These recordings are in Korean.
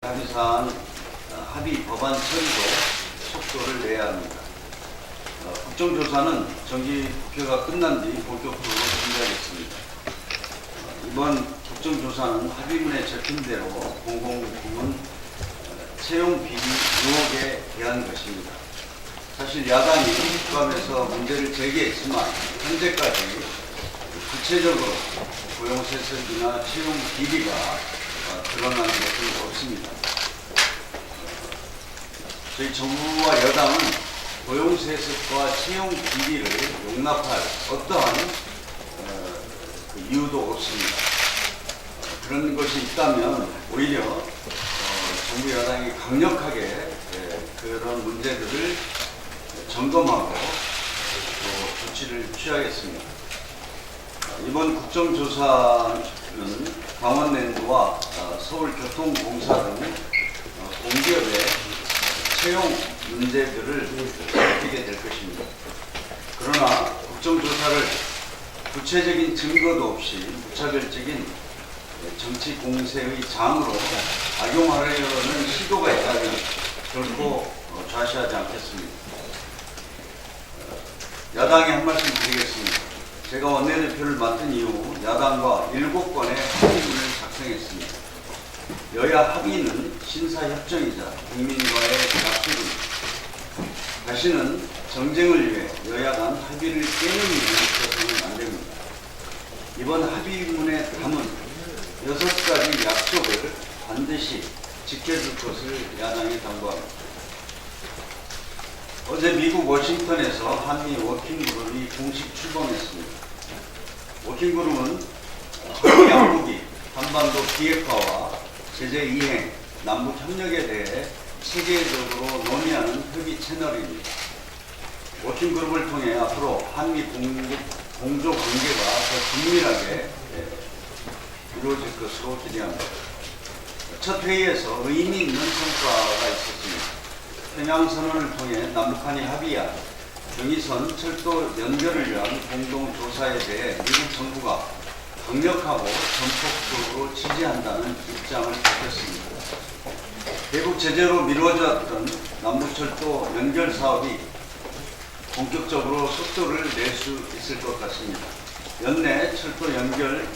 합의사안 합의 법안 처리도 속도를 내야 합니다. 국정조사는 정기 국회가 끝난 뒤 본격적으로 준비하겠습니다. 이번 국정조사는 합의문에 적힌 대로 공공부문 채용 비리 의혹에 대한 것입니다. 사실 야당이 국감에서 문제를 제기했지만 현재까지 구체적으로 고용세습이나 채용 비리가 드러나는 것은 없습니다. 저희 정부와 여당은 고용세습과 채용 비리를 용납할 어떠한 이유도 없습니다. 그런 것이 있다면 오히려 정부 여당이 강력하게 그런 문제들을 점검하고 또 조치를 취하겠습니다. 이번 국정조사는 강원랜드와 서울교통공사 등 공기업의 채용 문제들을 살피게 될 것입니다. 그러나 국정조사를 구체적인 증거도 없이 무차별적인 정치 공세의 장으로 악용하려는 시도가 있다면 결코 좌시하지 않겠습니다. 야당에 한 말씀 드리겠습니다. 제가 원내대표를 맡은 이후 야당과 7건의 합의문을 작성했습니다. 여야 합의는 신사협정이자 국민과의 약속입니다. 다시는 정쟁을 위해 여야 간 합의를 깨는 일이 있어서는 안 됩니다. 이번 합의문에 담은 6가지 약속을 반드시 지켜줄 것을 야당에 당부합니다. 어제 미국 워싱턴에서 한미 워킹그룹이 공식 출범했습니다. 워킹그룹은 한미 양국이 한반도 비핵화와 제재 이행, 남북 협력에 대해 세계적으로 논의하는 협의 채널입니다. 워킹그룹을 통해 앞으로 한미 공조 관계가 더 긴밀하게 이루어질 것으로 기대합니다. 첫 회의에서 의미 있는 성과가 있었습니다. 평양선언을 통해 남북한이 합의한 경의선 철도 연결을 위한 공동조사에 대해 미국 정부가 강력하고 전폭적으로 지지한다는 입장을 밝혔습니다. 대북 제재로 미뤄졌던 남북철도 연결 사업이 본격적으로 속도를 낼 수 있을 것 같습니다. 연내 철도 연결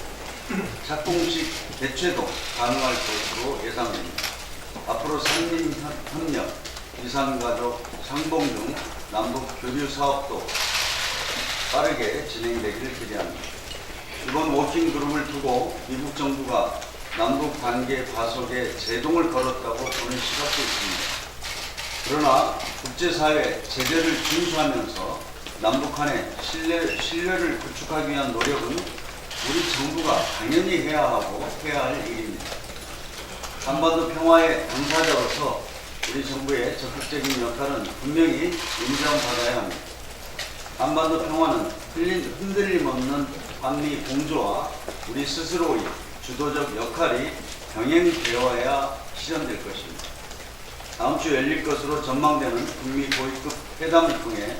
착공식 개최도 가능할 것으로 예상됩니다. 앞으로 산림협력, 이산가족, 상봉 등 남북 교류 사업도 빠르게 진행되기를 기대합니다. 이번 워킹그룹을 두고 미국 정부가 남북 관계 가속에 제동을 걸었다고 보는 시각도 있습니다. 그러나 국제사회 제재를 준수하면서 남북한의 신뢰를 구축하기 위한 노력은 우리 정부가 당연히 해야 하고 해야 할 일입니다. 한반도 평화의 당사자로서 우리 정부의 적극적인 역할은 분명히 인정받아야 합니다. 한반도 평화는 흔들림 없는 한미 공조와 우리 스스로의 주도적 역할이 병행되어야 실현될 것입니다. 다음 주 열릴 것으로 전망되는 북미 고위급 회담을 통해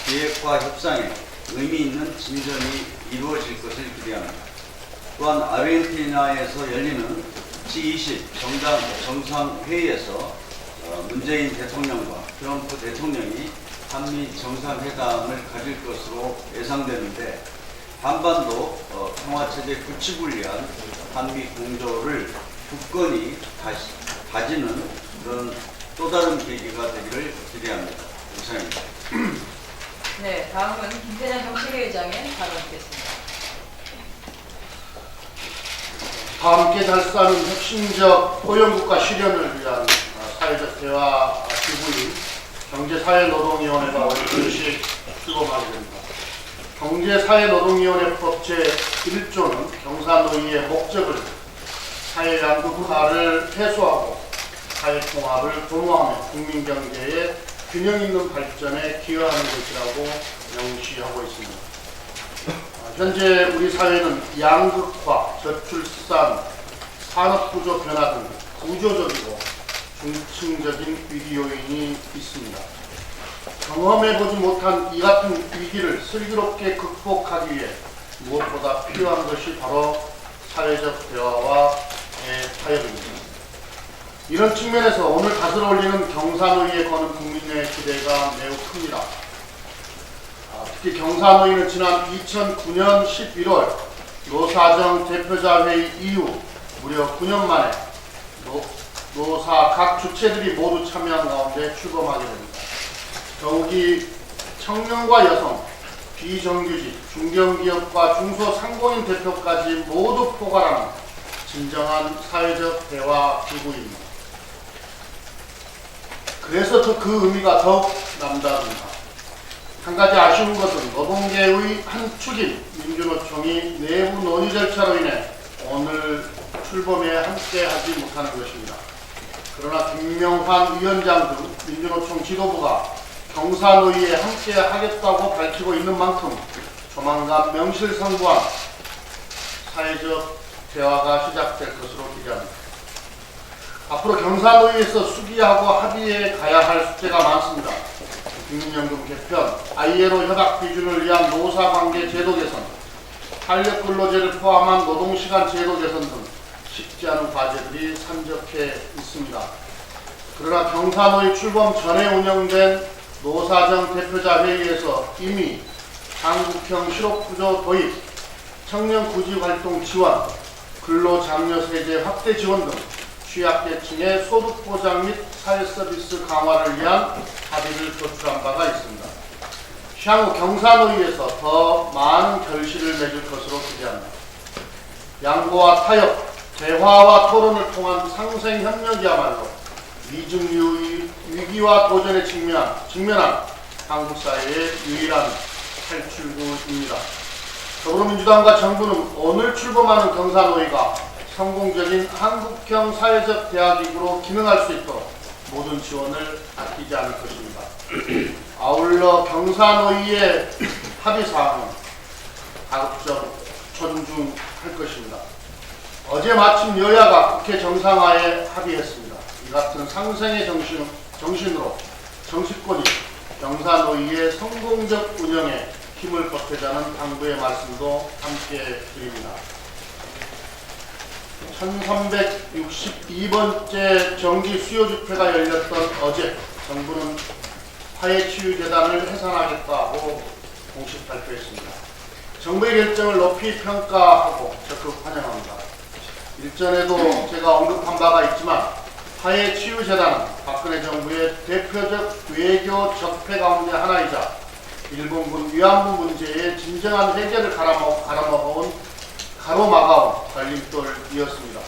비핵화 협상에 의미 있는 진전이 이루어질 것을 기대합니다. 또한 아르헨티나에서 열리는 G20 정상회의에서 문재인 대통령과 트럼프 대통령이 한미 정상회담을 가질 것으로 예상되는데 한반도 평화체제 구축을 위한 한미 공조를 굳건히 다지는 그런 또 다른 계기가 되기를 기대합니다. 이상입니다. 네, 다음은 김태년 정책회의장의 발언 듣겠습니다. 다 함께 잘 사는 혁신적 고용국가 실현을 위한 사회적 대화 기구인 경제사회노동위원회가 오늘正式 출범하게 됩니다. 경제사회노동위원회법 제1조는 경사노위의 목적을 사회 양극화를 해소하고 사회통합을 도모하며 국민경제의 균형 있는 발전에 기여하는 것이라고 명시하고 있습니다. 현재 우리 사회는 양극화, 저출산, 산업구조 변화 등 구조적이고 중층적인 위기 요인이 있습니다. 경험해보지 못한 이 같은 위기를 슬기롭게 극복하기 위해 무엇보다 필요한 것이 바로 사회적 대화와 타협입니다. 이런 측면에서 오늘 닷을 올리는 경사노위에 거는 국민의 기대가 매우 큽니다. 특히 경사노위는 지난 2009년 11월 노사정 대표자 회의 이후 무려 9년 만에 노사 각 주체들이 모두 참여한 가운데 출범하게 됩니다. 더욱이 청년과 여성, 비정규직, 중견기업과 중소상공인 대표까지 모두 포괄하는 진정한 사회적 대화 기구입니다. 그래서 그 의미가 더욱 남다릅니다. 한 가지 아쉬운 것은 노동계의 한 축인 민주노총이 내부 논의 절차로 인해 오늘 출범에 함께하지 못하는 것입니다. 그러나 김명환 위원장 등 민주노총 지도부가 경사노위에 함께하겠다고 밝히고 있는 만큼 조만간 명실상부한 사회적 대화가 시작될 것으로 기대합니다. 앞으로 경사노위에서 수기하고 합의해 가야 할 숙제가 많습니다. 국민연금 개편, ILO 협약 비준을 위한 노사관계 제도 개선, 탄력근로제를 포함한 노동시간 제도 개선 등 쉽지 않은 과제들이 산적해 있습니다. 그러나 경사노위 출범 전에 운영된 노사정 대표자 회의에서 이미 한국형 실업구조 도입, 청년 구직활동 지원, 근로장려세제 확대 지원 등 취약계층의 소득보장 및 사회서비스 강화를 위한 합의를 도출한 바가 있습니다. 향후 경사노위에서 더 많은 결실을 맺을 것으로 기대합니다. 양보와 타협, 대화와 토론을 통한 상생협력이야말로 위중유의 위기와 도전에 직면한 한국 사회의 유일한 탈출구입니다. 더불어민주당과 정부는 오늘 출범하는 경사노위가 성공적인 한국형 사회적 대화기구로 기능할 수 있도록 모든 지원을 아끼지 않을 것입니다. 아울러 경사노위의 합의사항은 가급적 존중할 것입니다. 어제 마침 여야가 국회 정상화에 합의했습니다. 이 같은 상생의 정신으로 정치권이 경사노위의 성공적 운영에 힘을 보태자는 당부의 말씀도 함께 드립니다. 1362번째 정기 수요집회가 열렸던 어제 정부는 화해치유재단을 해산하겠다고 공식 발표했습니다. 정부의 결정을 높이 평가하고 적극 환영합니다. 일전에도 제가 언급한 바가 있지만 화해치유재단은 박근혜 정부의 대표적 외교 적폐 가운데 하나이자 일본군 위안부 문제의 진정한 해결을 가로막아온 걸림돌이었습니다.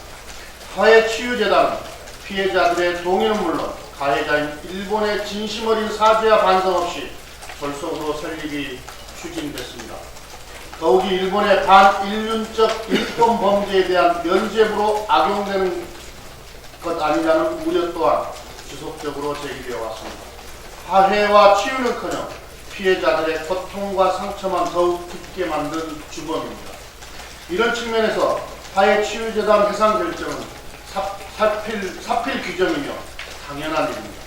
화해치유재단은 피해자들의 동의는 물론 가해자인 일본의 진심 어린 사죄와 반성 없이 졸속으로 설립이 추진됐습니다. 더욱이 일본의 반인륜적 일본 범죄에 대한 면죄부로 악용되는 것 아니냐는 우려 또한 지속적으로 제기되어 왔습니다. 화해와 치유는커녕 피해자들의 고통과 상처만 더욱 깊게 만든 주범입니다. 이런 측면에서 화해치유재단 해산 결정은 사필 규정이며 당연한 일입니다.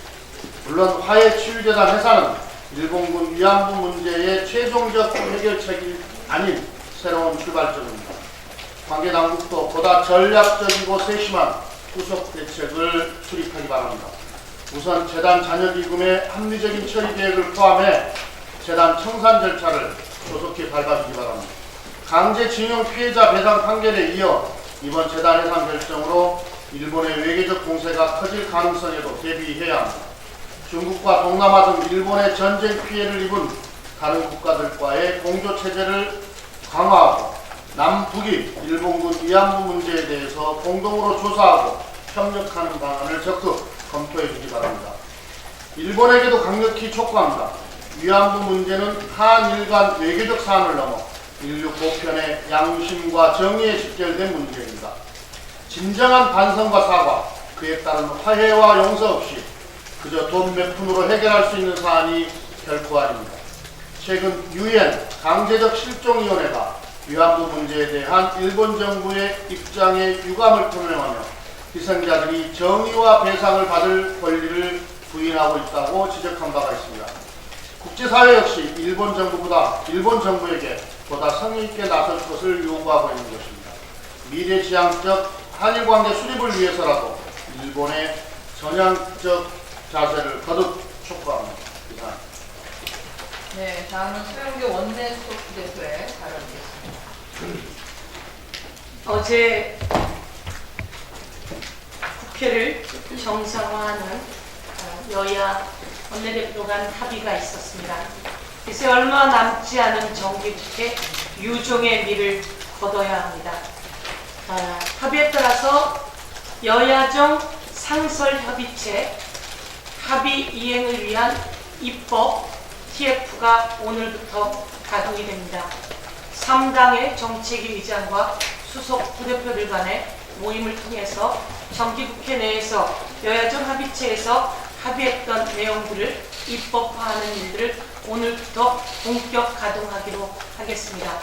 물론 화해치유재단 해산은 일본군 위안부 문제의 최종적 해결책이 아닌 새로운 출발점입니다. 관계 당국도 보다 전략적이고 세심한 후속 대책을 수립하기 바랍니다. 우선 재단 잔여기금의 합리적인 처리 계획을 포함해 재단 청산 절차를 조속히 밟아주기 바랍니다. 강제징용 피해자 배상 판결에 이어 이번 재단 해산 결정으로 일본의 외교적 공세가 커질 가능성에도 대비해야 합니다. 중국과 동남아 등 일본의 전쟁 피해를 입은 다른 국가들과의 공조체제를 강화하고 남북이 일본군 위안부 문제에 대해서 공동으로 조사하고 협력하는 방안을 적극 검토해 주기 바랍니다. 일본에게도 강력히 촉구합니다. 위안부 문제는 한일 간 외교적 사안을 넘어 인류 보편의 양심과 정의에 직결된 문제입니다. 진정한 반성과 사과, 그에 따른 화해와 용서 없이 그저 돈 몇 푼으로 해결할 수 있는 사안이 결코 아닙니다. 최근 UN 강제적 실종위원회가 위안부 문제에 대한 일본 정부의 입장에 유감을 표명하며 희생자들이 정의와 배상을 받을 권리를 부인하고 있다고 지적한 바가 있습니다. 국제사회 역시 일본 정부에게 보다 성의있게 나설 것을 요구하고 있는 것입니다. 미래지향적 한일관계 수립을 위해서라도 일본의 전향적 자세를 거듭 촉구합니다. 이상. 네, 다음은 소영교 원내 수석 부대표의 발언이겠습니다. 어제 국회를 정상화하는 여야 원내대표 간 합의가 있었습니다. 이제 얼마 남지 않은 정기국회 유종의 미를 거둬야 합니다. 합의에 따라서 여야정 상설협의체 합의 이행을 위한 입법 TF가 오늘부터 가동이 됩니다. 3당의 정책위 의장과 수석 부대표들 간의 모임을 통해서 정기국회 내에서 여야정 합의체에서 합의했던 내용들을 입법화하는 일들을 오늘부터 본격 가동하기로 하겠습니다.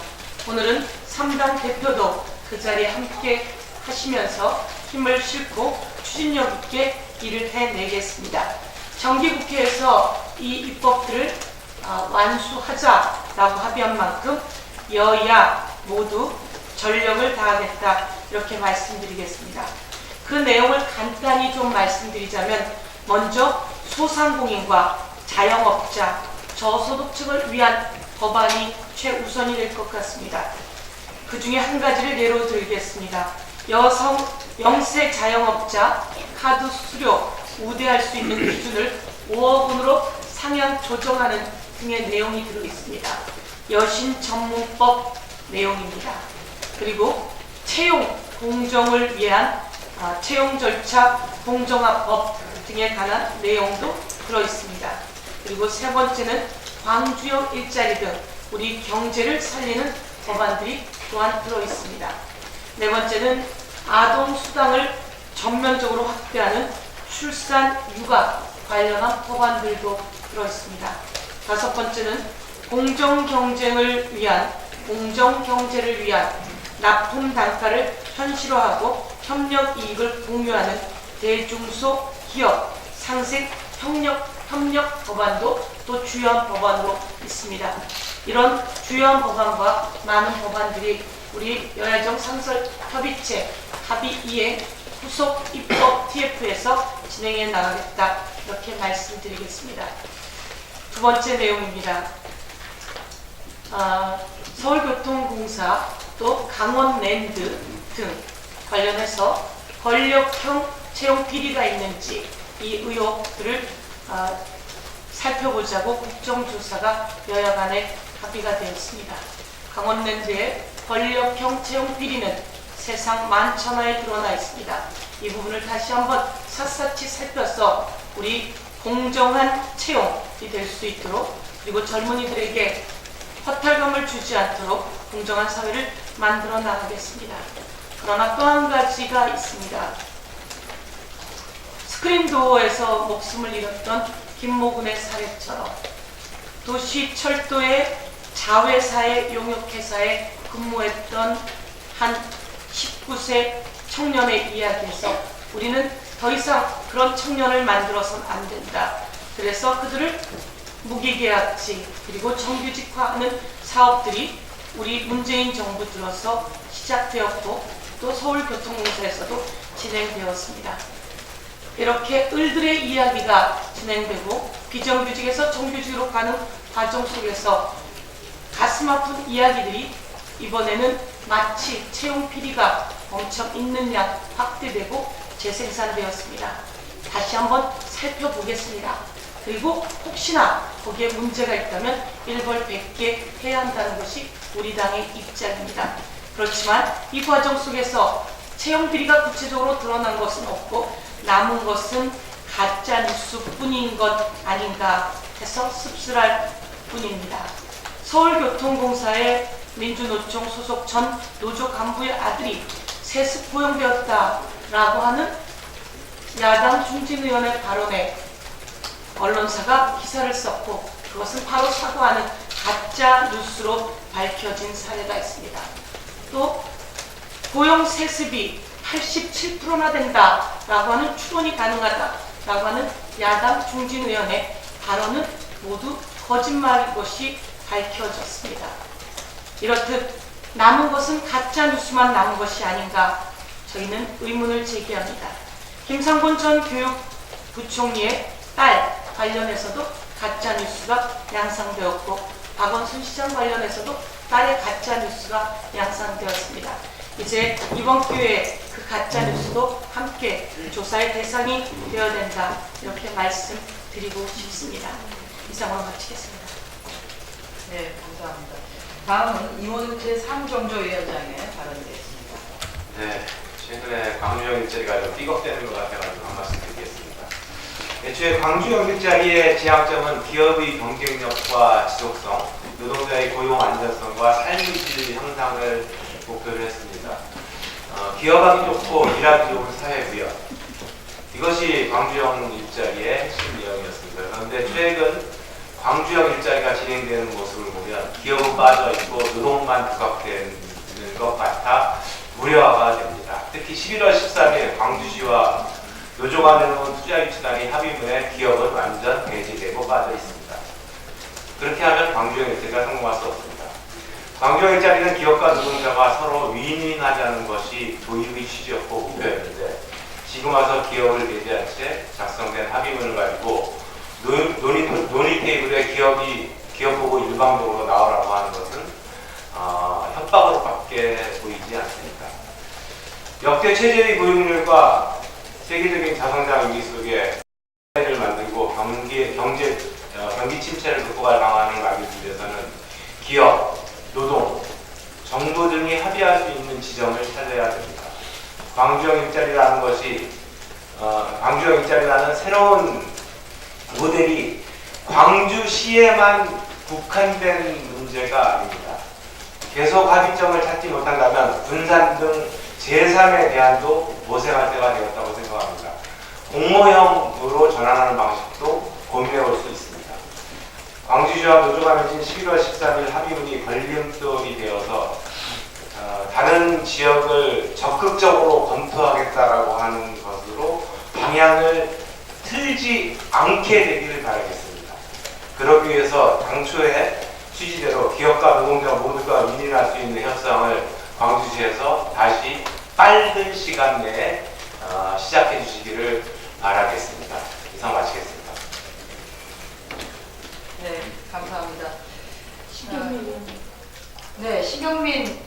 오늘은 3당 대표도 그 자리에 함께 하시면서 힘을 싣고 추진력 있게 일을 해내겠습니다. 정기국회에서 이 입법들을 완수하자라고 합의한 만큼 여야 모두 전력을 다하겠다 이렇게 말씀드리겠습니다. 그 내용을 간단히 좀 말씀드리자면 먼저 소상공인과 자영업자, 저소득층을 위한 법안이 최우선이 될 것 같습니다. 그 중에 한 가지를 예로 들겠습니다. 영세 자영업자 카드 수수료 우대할 수 있는 기준을 5억 원으로 상향 조정하는 등의 내용이 들어 있습니다. 여신 전문법 내용입니다. 그리고 채용 공정을 위한 채용 절차 공정화법 등에 관한 내용도 들어 있습니다. 그리고 세 번째는 광주형 일자리 등 우리 경제를 살리는 법안들이 또한 들어 있습니다. 네 번째는 아동 수당을 전면적으로 확대하는 출산 육아 관련한 법안들도 들어 있습니다. 다섯 번째는 공정경제를 위한 납품 단가를 현실화하고 협력 이익을 공유하는 대중소 기업 상생 협력 법안도 또 주요한 법안으로 있습니다. 이런 주요한 법안과 많은 법안들이 우리 여야정 상설 협의체 합의 이행 후속 입법 TF에서 진행해 나가겠다 이렇게 말씀드리겠습니다. 두 번째 내용입니다. 서울교통공사 또 강원랜드 등 관련해서 권력형 채용 비리가 있는지 이 의혹들을 살펴보자고 국정조사가 여야 간에 합의가 되었습니다. 강원랜드의 권력형 채용 비리는 세상 만천하에 드러나 있습니다. 이 부분을 다시 한번 샅샅이 살펴서 우리 공정한 채용이 될 수 있도록 그리고 젊은이들에게 허탈감을 주지 않도록 공정한 사회를 만들어 나가겠습니다. 그러나 또 한 가지가 있습니다. 스크린도어에서 목숨을 잃었던 김모군의 사례처럼 도시철도의 자회사의 용역회사에 근무했던 한 19세 청년의 이야기에서 우리는 더 이상 그런 청년을 만들어서는 안 된다. 그래서 그들을 무기계약직 그리고 정규직화하는 사업들이 우리 문재인 정부 들어서 시작되었고 또 서울교통공사에서도 진행되었습니다. 이렇게 을들의 이야기가 진행되고 비정규직에서 정규직으로 가는 과정 속에서 가슴 아픈 이야기들이 이번에는 마치 채용 비리가 엄청 있는 양 확대되고 재생산되었습니다. 다시 한번 살펴보겠습니다. 그리고 혹시나 거기에 문제가 있다면 일벌백계 해야 한다는 것이 우리 당의 입장입니다. 그렇지만 이 과정 속에서 채용 비리가 구체적으로 드러난 것은 없고 남은 것은 가짜 뉴스뿐인 것 아닌가 해서 씁쓸할 뿐입니다. 서울교통공사의 민주노총 소속 전 노조 간부의 아들이 세습 고용되었다라고 하는 야당 중진의원의 발언에 언론사가 기사를 썼고 그것은 바로 사과하는 가짜 뉴스로 밝혀진 사례가 있습니다. 또 고용 세습이 87%나 된다라고 하는 추론이 가능하다라고 하는 야당 중진의원의 발언은 모두 거짓말인 것이 밝혀졌습니다. 이렇듯 남은 것은 가짜 뉴스만 남은 것이 아닌가 저희는 의문을 제기합니다. 김상곤 전 교육부총리의 딸 관련해서도 가짜 뉴스가 양상되었고 박원순 시장 관련해서도 딸의 가짜 뉴스가 양상되었습니다. 이제 이번 기회에 그 가짜 뉴스도 함께 조사의 대상이 되어야 된다 이렇게 말씀드리고 싶습니다. 이상으로 마치겠습니다. 네, 감사합니다. 다음은 이원재 상정조위원장의 발언이겠습니다. 네, 최근에 광주형 일자리가 좀 삐걱대는 것 같아가지고 한 말씀 드리겠습니다. 애초에 광주형 일자리의 지향점은 기업의 경쟁력과 지속성, 노동자의 고용 안전성과 삶의 질 향상을 목표로 했습니다. 기업하기 좋고 일하기 좋은 사회구역, 이것이 광주형 일자리의 핵심 내용이었습니다. 그런데 최근 광주형 일자리가 진행되는 모습을 보면 기업은 빠져있고 노동만 부각되는 것 같아 우려가 됩니다. 특히 11월 13일 광주시와 노조가 내놓은 투자유치단이 합의문에 기업은 완전 배제되고 빠져 있습니다. 그렇게 하면 광주형 일자리가 성공할 수 없습니다. 광주형 일자리는 기업과 노동자가 서로 윈윈하자는 것이 도입의 취지였고 목표였는데 지금 와서 기업을 배제한 채 작성된 합의문을 가지고 논의 테이블에 기업 보고 일방적으로 나오라고 하는 것은 협박으로밖에 보이지 않습니다. 역대 최저의 고용률과 세계적인 자성장 위기 속에 를 만들고 경기 침체를 극복할 방안을 만들기 위해서는 기업, 노동, 정부 등이 합의할 수 있는 지점을 찾아야 됩니다. 광주형 일자리라는 것이 광주형 일자리라는 새로운 모델이 광주시에만 국한된 문제가 아닙니다. 계속 합의점을 찾지 못한다면 분산 등 제3의 대안도 모색할 때가 되었다고 생각합니다. 공모형으로 전환하는 방식도 고민해 볼 수 있습니다. 광주시와 노조가 맺은 11월 13일 합의문이 걸림돌이 되어서 다른 지역을 적극적으로 검토하겠다라고 하는 것으로 방향을 틀지 않게 되기를 바라겠습니다. 그러기 위해서 당초의 취지대로 기업과 노동자 모두가 윈윈할 수 있는 협상을 광주시에서 다시 빠른 시간 내에 시작해 주시기를 바라겠습니다. 이상 마치겠습니다. 네, 감사합니다. 신경민 의원님. 네, 신경민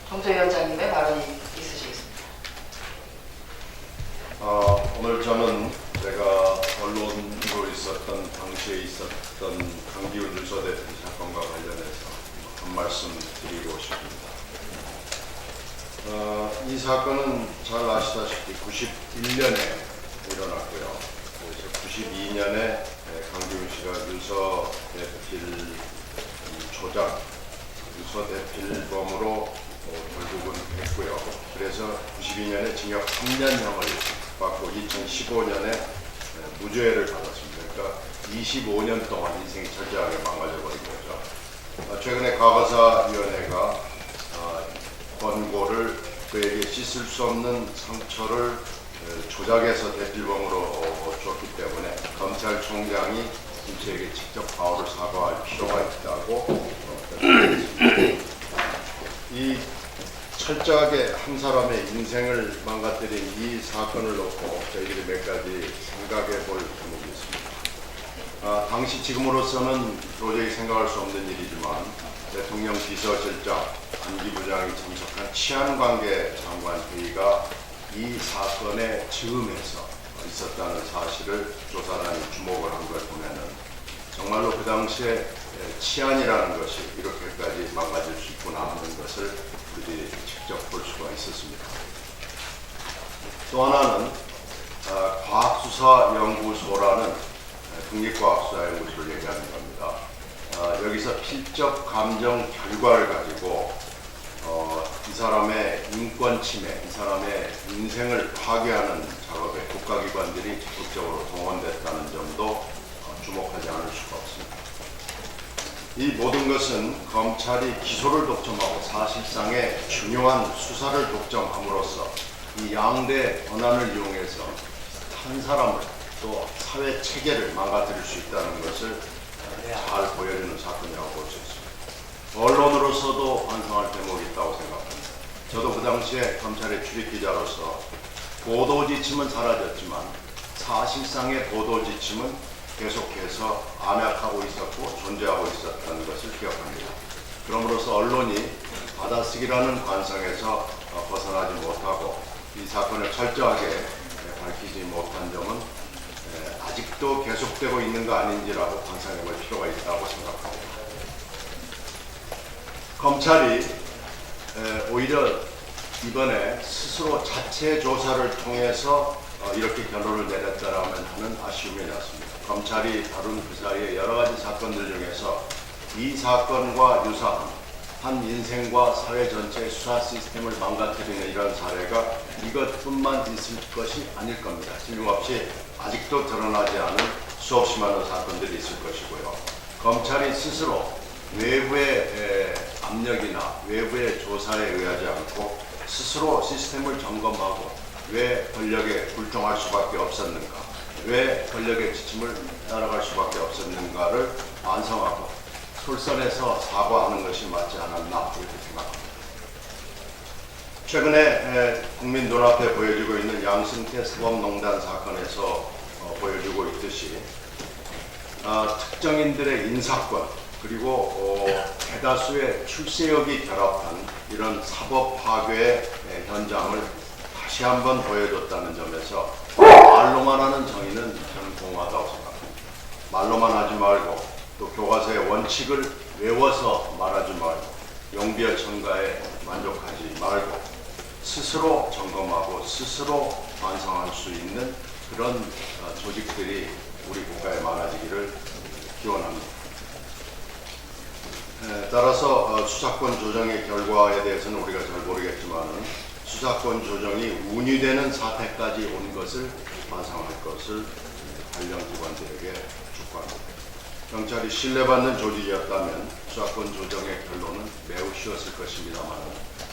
정조위원장님의 발언이 있으시겠습니다. 오늘 저는 제가 언론으로 있었던 당시에 있었던 강기훈 유서 대표 사건과 관련해서 한 말씀 드리고 싶습니다. 이 사건은 잘 아시다시피 91년에 일어났고요. 그래서 92년에 강기훈 씨가 유서 대필 조작, 유서 대필범으로 결국은 했고요. 그래서 92년에 징역 3년형을 받고 2015년에 무죄를 받았습니다. 그러니까 25년 동안 인생이 철저하게 망가져버린 거죠. 최근에 과거사위원회가 권고를 그에게 씻을 수 없는 상처를 조작해서 대필범으로 줬기 때문에 검찰총장이 김씨에게 직접 바울을 사과할 필요가 있다고 결정했습니다. 이 철저하게 한 사람의 인생을 망가뜨린 이 사건을 놓고 저희들이 몇 가지 생각해 볼 부분이 있습니다. 당시 지금으로서는 도저히 생각할 수 없는 일이지만 대통령 비서실장 안기 부장이 참석한 치안관계 장관 회의가 이 사건의 즈음에서 있었다는 사실을 조사단이 주목을 한 걸 보면은 정말로 그 당시에 치안이라는 것이 이렇게까지 망가질 수 있구나 하는 것을 우리들이 직접 볼 수가 있었습니다. 또 하나는 과학수사연구소라는 국립과학수사연구소를 얘기하는 겁니다. 여기서 필적 감정 결과를 가지고 이 사람의 인권 침해, 이 사람의 인생을 파괴하는 작업에 국가기관들이 적극적으로 동원됐다는 점도 주목하지 않을 수가 없습니다. 이 모든 것은 검찰이 기소를 독점하고 사실상의 중요한 수사를 독점함으로써 이 양대 권한을 이용해서 한 사람을 또 사회 체계를 망가뜨릴 수 있다는 것을 잘 보여주는 사건이라고 볼 수 있습니다. 언론으로서도 반성할 대목이 있다고 생각합니다. 저도 그 당시에 검찰의 출입기자로서 보도 지침은 사라졌지만 사실상의 보도 지침은 계속해서 암약하고 있었고 존재하고 있었다는 것을 기억합니다. 그럼으로써 언론이 받아쓰기라는 관성에서 벗어나지 못하고 이 사건을 철저하게 밝히지 못한 점은 아직도 계속되고 있는 거 아닌지라고 관상해 볼 필요가 있다고 생각합니다. 검찰이 오히려 이번에 스스로 자체 조사를 통해서 이렇게 결론을 내렸다라면 하는 아쉬움이 났습니다. 검찰이 다룬 그 사이에 여러 가지 사건들 중에서 이 사건과 유사한 한 인생과 사회 전체의 수사 시스템을 망가뜨리는 이런 사례가 이것뿐만 있을 것이 아닐 겁니다. 틀림없이 아직도 드러나지 않은 수없이 많은 사건들이 있을 것이고요. 검찰이 스스로 외부의 압력이나 외부의 조사에 의하지 않고 스스로 시스템을 점검하고 왜 권력에 굴종할 수밖에 없었는가, 왜 권력의 지침을 따라갈 수밖에 없었는가를 반성하고 솔선해서 사과하는 것이 맞지 않았나 이렇게 생각합니다. 최근에 국민 눈앞에 보여지고 있는 양승태 사법농단 사건에서 보여주고 있듯이 특정인들의 인사권 그리고 대다수의 출세욕이 결합한 이런 사법 파괴의 현장을 다시 한번 보여줬다는 점에서 말로만 하는 정의는 저는 공허하다고 생각합니다. 말로만 하지 말고 또 교과서의 원칙을 외워서 말하지 말고 용비어 첨가에 만족하지 말고 스스로 점검하고 스스로 반성할 수 있는 그런 조직들이 우리 국가에 많아지기를 기원합니다. 따라서 수사권 조정의 결과에 대해서는 우리가 잘 모르겠지만 수사권 조정이 운유되는 사태까지 온 것을 반성할 것을 관련 기관들에게 촉구합니다. 경찰이 신뢰받는 조직이었다면 수사권 조정의 결론은 매우 쉬웠을 것입니다만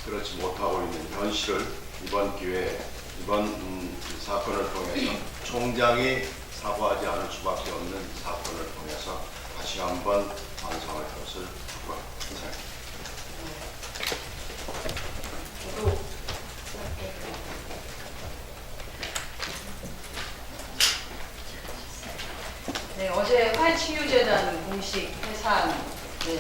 그렇지 못하고 있는 현실을 이번 기회에 이번 사건을 통해서 총장이 사과하지 않을 수밖에 없는 사건을 통해서 다시 한번 반성할 것을 촉구합니다. 네, 어제 화해치유재단 공식 해산에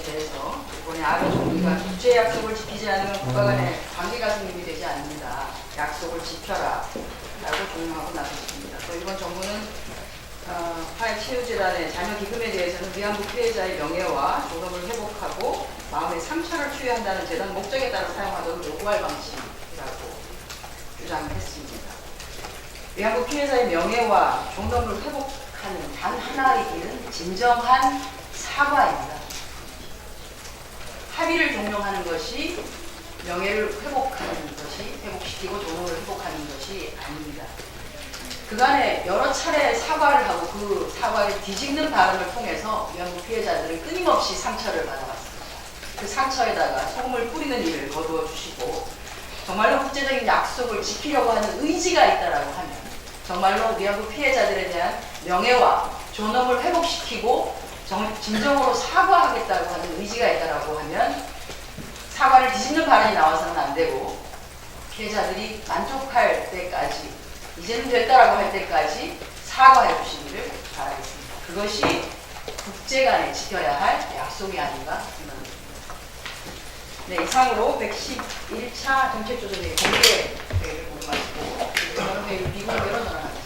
대해서 이번에 아베 총리가 국제 약속을 지키지 않으면 국가 간의 관계가 승립이 되지 않는다. 약속을 지켜라 라고 종용하고 나섰습니다. 또 이번 정부는 화해치유재단의 자녀 기금에 대해서는 위안부 피해자의 명예와 존엄을 회복하고 마음의 상처를 치유한다는 재단 목적에 따라 사용하도록 요구할 방식이라고 주장을 했습니다. 위안부 피해자의 명예와 존엄을 회복하는 단 하나의 길은 진정한 사과입니다. 합의를 종용하는 것이 명예를 회복하는 것이, 회복시키고 존엄을 회복하는 것이 아닙니다. 그간에 여러 차례 사과를 하고 그 사과를 뒤집는 발언을 통해서 위안부 피해자들은 끊임없이 상처를 받아왔습니다. 그 상처에다가 소금을 뿌리는 일을 거두어 주시고 정말로 국제적인 약속을 지키려고 하는 의지가 있다라고 하면 정말로 위안부 피해자들에 대한 명예와 존엄을 회복시키고 진정으로 사과하겠다고 하는 의지가 있다라고 하면 사과를 뒤집는 발언이 나와서는 안 되고 피해자들이 만족할 때까지 이제는 됐다라고 할 때까지 사과해 주시기를 바라겠습니다. 그것이 국제 간에 지켜야 할 약속이 아닌가 생각합니다. 네, 이상으로 111차 정책조정회 공개 회의를 모두 마치고 저는 회의 비공개로 전환하겠습니다.